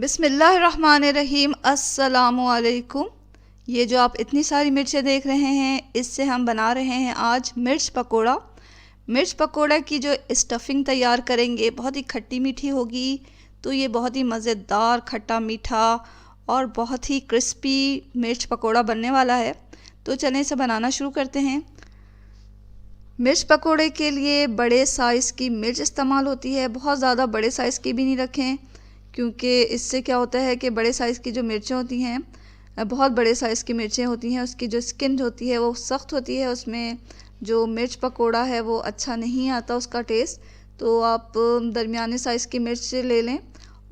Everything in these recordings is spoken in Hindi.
बिस्मिल्लाहिर्रहमानिर्रहीम। अस्सलामुअलैकुम। ये जो आप इतनी सारी मिर्चें देख रहे हैं, इससे हम बना रहे हैं आज मिर्च पकोड़ा। मिर्च पकोड़ा की जो स्टफ़िंग तैयार करेंगे बहुत ही खट्टी मीठी होगी। तो ये बहुत ही मज़ेदार खट्टा मीठा और बहुत ही क्रिस्पी मिर्च पकोड़ा बनने वाला है। तो चलें इसे बनाना शुरू करते हैं। मिर्च पकोड़े के लिए बड़े साइज़ की मिर्च इस्तेमाल होती है। बहुत ज़्यादा बड़े साइज़ की भी नहीं रखें, क्योंकि इससे क्या होता है कि बड़े साइज़ की जो मिर्चें होती हैं, बहुत बड़े साइज़ की मिर्चें होती हैं, उसकी जो स्किन होती है वो सख्त होती है, उसमें जो मिर्च पकोड़ा है वो अच्छा नहीं आता उसका टेस्ट। तो आप दरमियाने साइज़ की मिर्च ले लें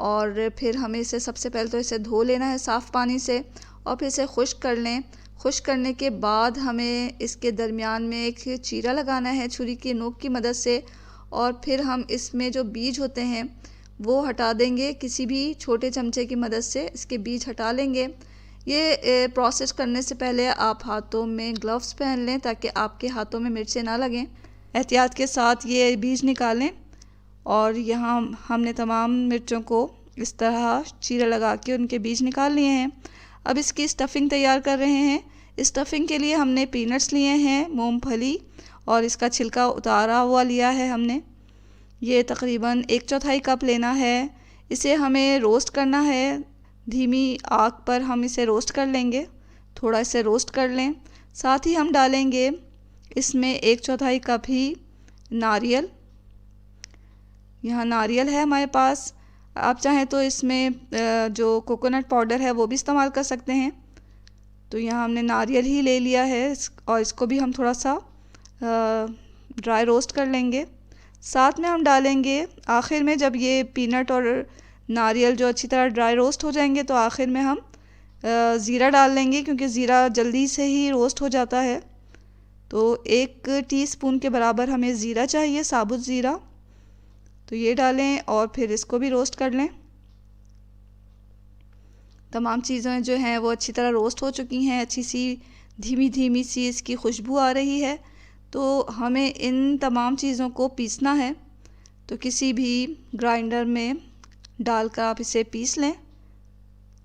और फिर हमें इसे सबसे पहले तो इसे धो लेना है साफ़ पानी से और फिर इसे खुश्क कर लें। खुश्क करने के बाद हमें इसके दरमियान में एक चीरा लगाना है छुरी की नोक की मदद से, और फिर हम इसमें जो बीज होते हैं वो हटा देंगे। किसी भी छोटे चमचे की मदद से इसके बीज हटा लेंगे। ये प्रोसेस करने से पहले आप हाथों में ग्लव्स पहन लें ताकि आपके हाथों में मिर्चें ना लगें। एहतियात के साथ ये बीज निकालें और यहाँ हमने तमाम मिर्चों को इस तरह चीरा लगा के उनके बीज निकाल लिए हैं। अब इसकी स्टफ़िंग तैयार कर रहे हैं। स्टफ़िंग के लिए हमने पीनट्स लिए हैं, मूंगफली, और इसका छिलका उतारा हुआ लिया है हमने। ये तकरीबन 1/4 कप लेना है। इसे हमें रोस्ट करना है, धीमी आग पर हम इसे रोस्ट कर लेंगे। थोड़ा इसे रोस्ट कर लें। साथ ही हम डालेंगे इसमें 1/4 कप ही नारियल। यहाँ नारियल है हमारे पास। आप चाहें तो इसमें जो कोकोनट पाउडर है वो भी इस्तेमाल कर सकते हैं। तो यहाँ हमने नारियल ही ले लिया है और इसको भी हम थोड़ा सा ड्राई रोस्ट कर लेंगे। साथ में हम डालेंगे आखिर में, जब ये पीनट और नारियल जो अच्छी तरह ड्राई रोस्ट हो जाएंगे तो आखिर में हम ज़ीरा डाल लेंगे, क्योंकि ज़ीरा जल्दी से ही रोस्ट हो जाता है। तो 1 टीस्पून के बराबर हमें ज़ीरा चाहिए, साबुत ज़ीरा। तो ये डालें और फिर इसको भी रोस्ट कर लें। तमाम चीज़ें जो हैं वो अच्छी तरह रोस्ट हो चुकी हैं। अच्छी सी धीमी धीमी सी इसकी खुशबू आ रही है। तो हमें इन तमाम चीज़ों को पीसना है। तो किसी भी ग्राइंडर में डालकर आप इसे पीस लें।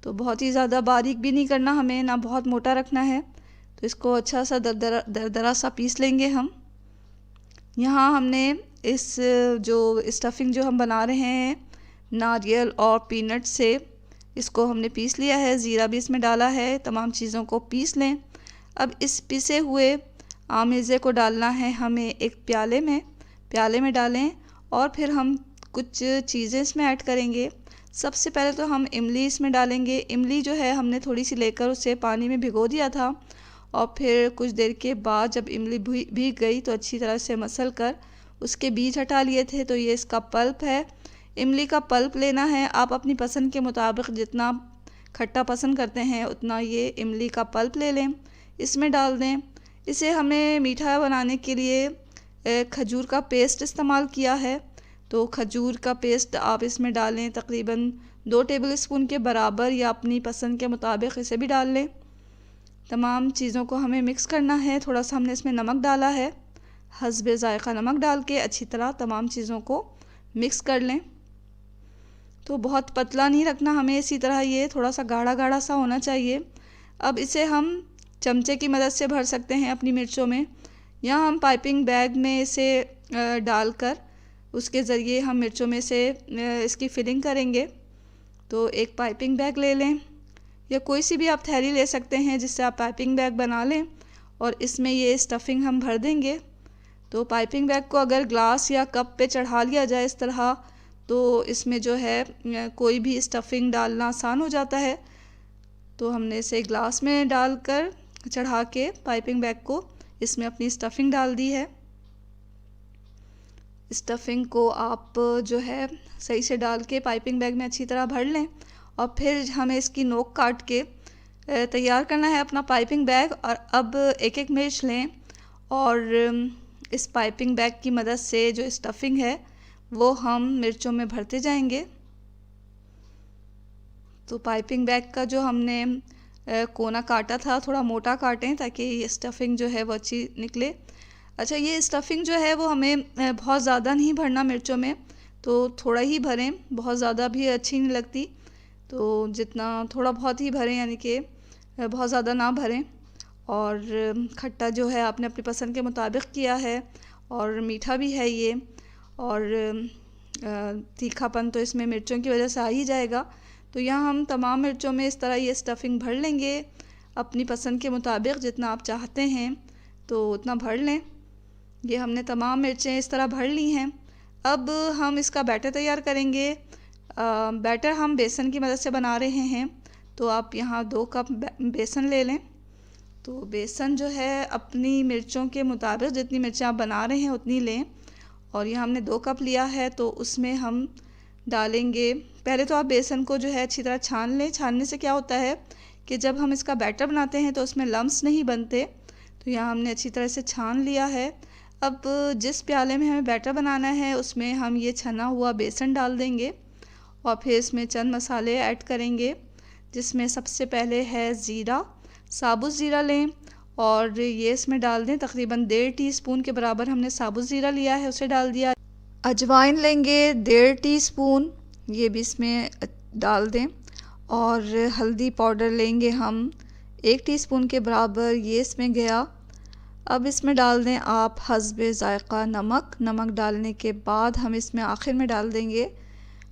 तो बहुत ही ज़्यादा बारीक भी नहीं करना हमें, ना बहुत मोटा रखना है। तो इसको अच्छा सा दरदरा सा पीस लेंगे हम। यहाँ हमने इस जो स्टफ़िंग जो हम बना रहे हैं नारियल और पीनट से, इसको हमने पीस लिया है। ज़ीरा भी इसमें डाला है। तमाम चीज़ों को पीस लें। अब इस पिसे हुए आमेज़े को डालना है हमें एक प्याले में डालें और फिर हम कुछ चीज़ें इसमें ऐड करेंगे। सबसे पहले तो हम इमली इसमें डालेंगे। इमली जो है हमने थोड़ी सी लेकर उसे पानी में भिगो दिया था और फिर कुछ देर के बाद जब इमली भीग गई तो अच्छी तरह से मसल कर उसके बीज हटा लिए थे। तो ये इसका पल्प है। इमली का पल्प लेना है। आप अपनी पसंद के मुताबिक जितना खट्टा पसंद करते हैं उतना ये इमली का पल्प ले लें, इसमें डाल दें। इसे हमने मीठा बनाने के लिए खजूर का पेस्ट इस्तेमाल किया है। तो खजूर का पेस्ट आप इसमें डालें तकरीबन 2 टेबलस्पून के बराबर, या अपनी पसंद के मुताबिक इसे भी डाल लें। तमाम चीज़ों को हमें मिक्स करना है। थोड़ा सा हमने इसमें नमक डाला है, हस्बे ज़ायक़ा नमक डाल के अच्छी तरह तमाम चीज़ों को मिक्स कर लें। तो बहुत पतला नहीं रखना हमें, इसी तरह ये थोड़ा सा गाढ़ा गाढ़ा सा होना चाहिए। अब इसे हम चमचे की मदद से भर सकते हैं अपनी मिर्चों में। यहाँ हम पाइपिंग बैग में इसे डालकर उसके ज़रिए हम मिर्चों में से इसकी फिलिंग करेंगे। तो एक पाइपिंग बैग ले लें या कोई सी भी आप थैली ले सकते हैं जिससे आप पाइपिंग बैग बना लें और इसमें ये स्टफ़िंग हम भर देंगे। तो पाइपिंग बैग को अगर ग्लास या कप पे चढ़ा लिया जाए इस तरह, तो इसमें जो है कोई भी स्टफ़िंग डालना आसान हो जाता है। तो हमने इसे ग्लास में डालकर चढ़ा के पाइपिंग बैग को इसमें अपनी स्टफ़िंग डाल दी है। स्टफ़िंग को आप जो है सही से डाल के पाइपिंग बैग में अच्छी तरह भर लें और फिर हमें इसकी नोक काट के तैयार करना है अपना पाइपिंग बैग। और अब एक एक मिर्च लें और इस पाइपिंग बैग की मदद से जो स्टफ़िंग है वो हम मिर्चों में भरते जाएंगे। तो पाइपिंग बैग का जो हमने कोना काटा था थोड़ा मोटा काटें ताकि ये स्टफ़िंग जो है वो अच्छी निकले। अच्छा, ये स्टफ़िंग जो है वो हमें बहुत ज़्यादा नहीं भरना मिर्चों में, तो थोड़ा ही भरें, बहुत ज़्यादा भी अच्छी नहीं लगती। तो जितना थोड़ा बहुत ही भरें, यानी कि बहुत ज़्यादा ना भरें। और खट्टा जो है आपने अपनी पसंद के मुताबिक किया है, और मीठा भी है ये, और तीखापन तो इसमें मिर्चों की वजह से आ ही जाएगा। तो यहाँ हम तमाम मिर्चों में इस तरह ये स्टफिंग भर लेंगे अपनी पसंद के मुताबिक, जितना आप चाहते हैं तो उतना भर लें। ये हमने तमाम मिर्चें इस तरह भर ली हैं। अब हम इसका बैटर तैयार करेंगे। बैटर हम बेसन की मदद से बना रहे हैं, तो आप यहाँ 2 कप बेसन ले लें। तो बेसन जो है अपनी मिर्चों के मुताबिक, जितनी मिर्चें आप बना रहे हैं उतनी लें। और ये हमने 2 कप लिया है, तो उसमें हम डालेंगे, पहले तो आप बेसन को जो है अच्छी तरह छान लें। छानने से क्या होता है कि जब हम इसका बैटर बनाते हैं तो उसमें लम्स नहीं बनते। तो यहाँ हमने अच्छी तरह से छान लिया है। अब जिस प्याले में हमें बैटर बनाना है उसमें हम ये छना हुआ बेसन डाल देंगे, और फिर इसमें चंद मसाले ऐड करेंगे, जिसमें सबसे पहले है ज़ीरा। साबुत ज़ीरा लें और ये इसमें डाल दें। तकरीबन 1.5 टीस्पून के बराबर हमने साबुत ज़ीरा लिया है, उसे डाल दिया। अजवाइन लेंगे 1.5 टीस्पून, ये भी इसमें डाल दें। और हल्दी पाउडर लेंगे हम 1 टीस्पून के बराबर, ये इसमें गया। अब इसमें डाल दें आप हस्बे ज़ायक़ा नमक। नमक डालने के बाद हम इसमें आखिर में डाल देंगे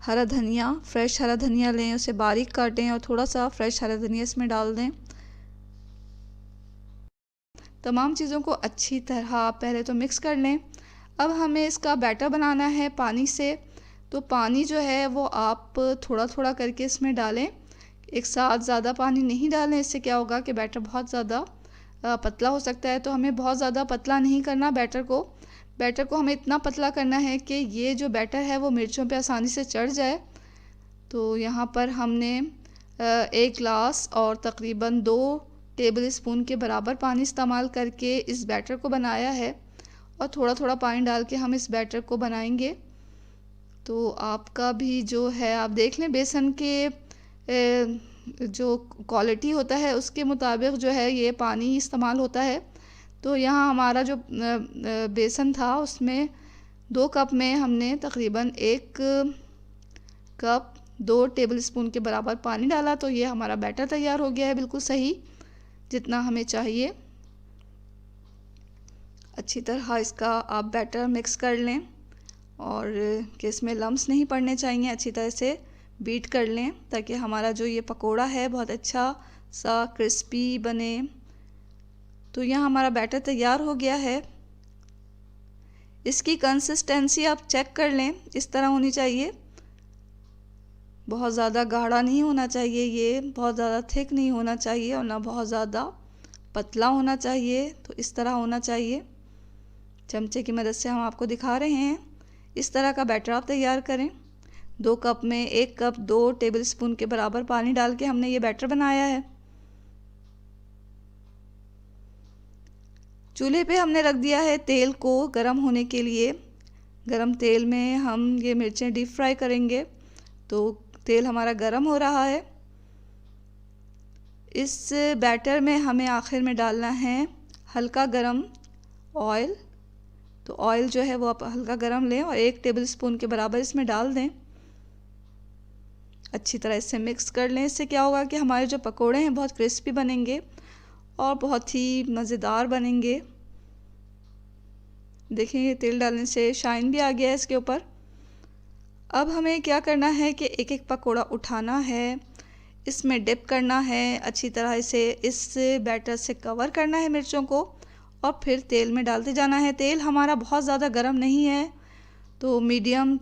हरा धनिया। फ्रेश हरा धनिया लें, उसे बारीक काटें और थोड़ा सा फ्रेश हरा धनिया इसमें डाल दें। तमाम चीज़ों को अच्छी तरह पहले तो मिक्स कर लें। अब हमें इसका बैटर बनाना है पानी से, तो पानी जो है वो आप थोड़ा थोड़ा करके इसमें डालें, एक साथ ज़्यादा पानी नहीं डालें। इससे क्या होगा कि बैटर बहुत ज़्यादा पतला हो सकता है। तो हमें बहुत ज़्यादा पतला नहीं करना बैटर को हमें इतना पतला करना है कि ये जो बैटर है वो मिर्चों पे आसानी से चढ़ जाए। तो यहाँ पर हमने 1 गिलास और तकरीबन 2 टेबल स्पून के बराबर पानी इस्तेमाल करके इस बैटर को बनाया है, और थोड़ा थोड़ा पानी डाल के हम इस बैटर को बनाएंगे। तो आपका भी जो है आप देख लें, बेसन के जो क्वालिटी होता है उसके मुताबिक जो है ये पानी इस्तेमाल होता है। तो यहाँ हमारा जो बेसन था उसमें 2 कप में हमने तकरीबन 1 कप 2 टेबल स्पून के बराबर पानी डाला। तो ये हमारा बैटर तैयार हो गया है, बिल्कुल सही जितना हमें चाहिए। अच्छी तरह इसका आप बैटर मिक्स कर लें, और कि इसमें लम्स नहीं पड़ने चाहिए। अच्छी तरह से बीट कर लें ताकि हमारा जो ये पकोड़ा है बहुत अच्छा सा क्रिस्पी बने। तो यहाँ हमारा बैटर तैयार हो गया है। इसकी कंसिस्टेंसी आप चेक कर लें, इस तरह होनी चाहिए। बहुत ज़्यादा गाढ़ा नहीं होना चाहिए, ये बहुत ज़्यादा थिक नहीं होना चाहिए, और ना बहुत ज़्यादा पतला होना चाहिए। तो इस तरह होना चाहिए। चमचे की मदद से हम आपको दिखा रहे हैं। इस तरह का बैटर आप तैयार करें। 2 कप में 1 कप 2 टेबल स्पून के बराबर पानी डाल के हमने ये बैटर बनाया है। चूल्हे पे हमने रख दिया है तेल को गरम होने के लिए। गरम तेल में हम ये मिर्चें डीप फ्राई करेंगे। तो तेल हमारा गरम हो रहा है। इस बैटर में हमें आखिर में डालना है हल्का गरम ऑयल। तो ऑयल जो है वो आप हल्का गरम लें और 1 टेबल स्पून के बराबर इसमें डाल दें। अच्छी तरह इससे मिक्स कर लें। इससे क्या होगा कि हमारे जो पकोड़े हैं बहुत क्रिस्पी बनेंगे और बहुत ही मज़ेदार बनेंगे। देखें ये तेल डालने से शाइन भी आ गया है इसके ऊपर। अब हमें क्या करना है कि एक एक पकोड़ा उठाना है, इसमें डिप करना है, अच्छी तरह इसे इस बैटर से कवर करना है मिर्चों को, और फिर तेल में डालते जाना है। तेल हमारा बहुत ज़्यादा गर्म नहीं है, तो मीडियम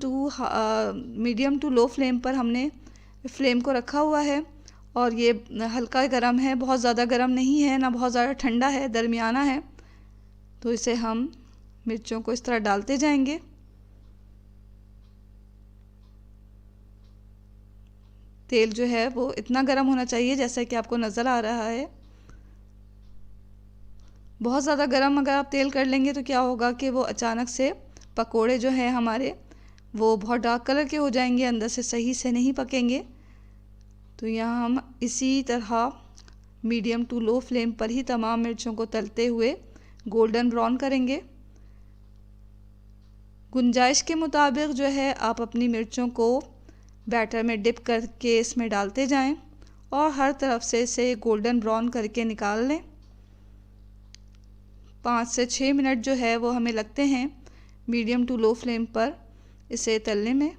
टू लो फ्लेम पर हमने फ्लेम को रखा हुआ है, और ये हल्का गर्म है, बहुत ज़्यादा गर्म नहीं है, ना बहुत ज़्यादा ठंडा है, दरमियाना है। तो इसे हम मिर्चों को इस तरह डालते जाएंगे। तेल जो है वो इतना गर्म होना चाहिए जैसा कि आपको नज़र आ रहा है। बहुत ज़्यादा गर्म अगर आप तेल कर लेंगे तो क्या होगा कि वो अचानक से पकोड़े जो हैं हमारे वो बहुत डार्क कलर के हो जाएंगे, अंदर से सही से नहीं पकेंगे। तो यहाँ हम इसी तरह मीडियम टू लो फ्लेम पर ही तमाम मिर्चों को तलते हुए गोल्डन ब्राउन करेंगे। गुंजाइश के मुताबिक जो है आप अपनी मिर्चों को बैटर में डिप करके इसमें डालते जाएं और हर तरफ से इसे गोल्डन ब्राउन करके निकाल लें। 5 से 6 मिनट जो है वो हमें लगते हैं मीडियम टू लो फ्लेम पर इसे तलने में।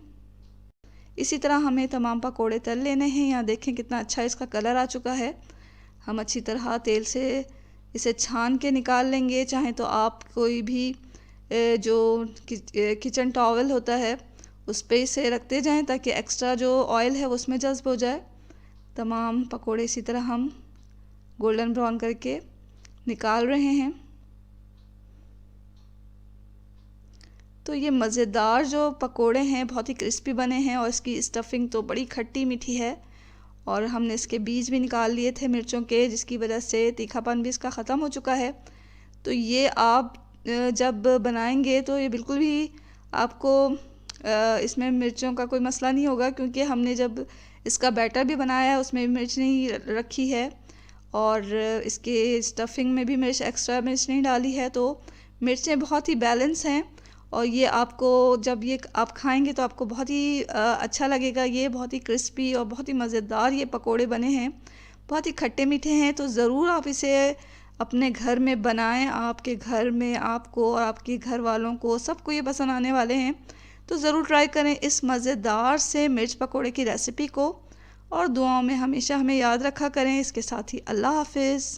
इसी तरह हमें तमाम पकोड़े तल लेने हैं। यहाँ देखें कितना अच्छा इसका कलर आ चुका है। हम अच्छी तरह तेल से इसे छान के निकाल लेंगे। चाहे तो आप कोई भी जो किचन टॉवल होता है उस पर इसे रखते जाएं ताकि एक्स्ट्रा जो ऑयल है वो उसमें जज्ब हो जाए। तमाम पकोड़े इसी तरह हम गोल्डन ब्राउन करके निकाल रहे हैं। तो ये मज़ेदार जो पकोड़े हैं बहुत ही क्रिस्पी बने हैं और इसकी स्टफिंग तो बड़ी खट्टी मीठी है और हमने इसके बीज भी निकाल लिए थे मिर्चों के, जिसकी वजह से तीखापन भी इसका ख़त्म हो चुका है। तो ये आप जब बनाएंगे तो ये बिल्कुल भी आपको इसमें मिर्चों का कोई मसला नहीं होगा, क्योंकि हमने जब इसका बैटर भी बनाया है उसमें भी मिर्च नहीं रखी है और इसके स्टफिंग में भी मिर्च एक्स्ट्रा मिर्च नहीं डाली है। तो मिर्चें बहुत ही बैलेंस हैं और ये आपको जब ये आप खाएंगे तो आपको बहुत ही अच्छा लगेगा। ये बहुत ही क्रिस्पी और बहुत ही मज़ेदार ये पकोड़े बने हैं, बहुत ही खट्टे मीठे हैं। तो ज़रूर आप इसे अपने घर में बनाएं। आपके घर में आपको और आपके घर वालों को सबको ये पसंद आने वाले हैं। तो ज़रूर ट्राई करें इस मज़ेदार से मिर्च पकोड़े की रेसिपी को और दुआओं में हमेशा हमें याद रखा करें। इसके साथ ही अल्लाह हाफिज़।